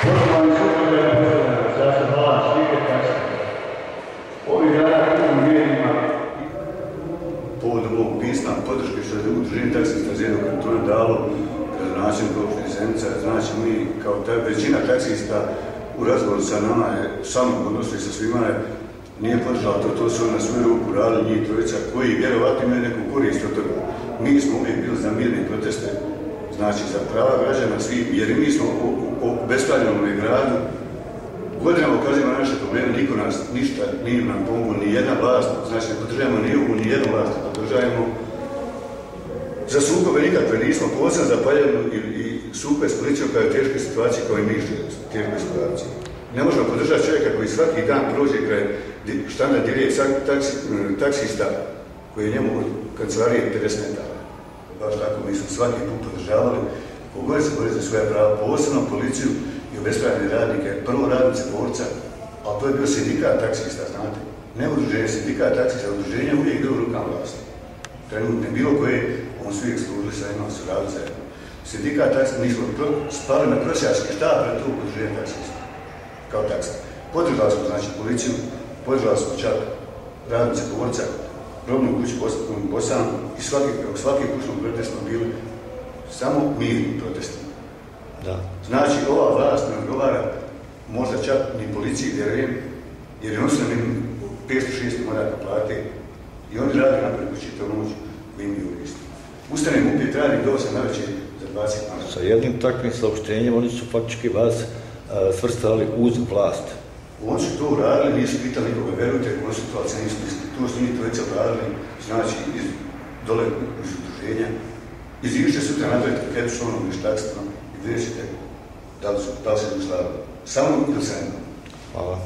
Poštovani sugrađani, pozdravljam, ja sam Alan Šviker, ovih dana u medijima povodom ovog pisma podrške što je udruženje taksista Zjednog kantona dalo gradonačelniku opštine Zenica. Znači mi kao većina taksista u razgovoru sa nama je, sa mnom odnosno i sa svima je, nije podržala to su na svoju ruku radili njih trojica koji vjerovatno imaju neku korist od toga. Mi smo uvijek bili za mirne proteste, znači za prava građana svi, jer mi smo u bespravljenom gradu godinama ukazujemo na naše probleme, niko nas ništa nije nam pomogao, ni jedna vlast, znači ne podržajemo ni ovu, ni jednu vlast ne podržajemo. Za sukobe nikakve nismo, posebno za Paljevnu i sukobe s policijom kao je teške situacije kao i mi teške situacije. Ne možemo podržati čovjeka koji svaki dan prođe kraj štanda direkt taksista koji je njemu od kancelarije 50 metara. Baš tako mi smo svaki put podržavali, kogod se bori za svoja prava, posebno policiju i obespravljene radnike, prvo radnice borca, ali to je bio sindikat taksista, znate, ne udruženje, sindikat taksista, udruženje uvijek bilo u rukama vlasti. Trenutne bilo koje, on su uvijek služili sa njima, su radili zajedno. Sindikat taksista, mi smo spali na prosjački štab pred tu udruženje taksista, kao taksista. Podržali smo, znači, policiju, podržali smo čak radnice borca, Robnu kuću Bosan i svaki put smo protestno bili samo mirnim protestima. Znači, ova vlast ne odgovara možda čak ni policiji, vjerujem, jer oni su nam 500-600 modaka plate i oni rade napred po čitavu noć u imi juristi. Ustanem upjet radim do 8 navečer za 20 modaka. Sa jednim takvim saopštenjem oni su faktički vas svrstavali uz vlast. Oni su to uradili, nisu pitali nikoga, verujte, konsultovaca nisu mislili. To su njih trojica uradili, znači dole iz udruženja. Izvište sutra napravite anketu s onom vještakstvom i vidjet ćete da li se uslavili. Samo ili sa jednom. Hvala.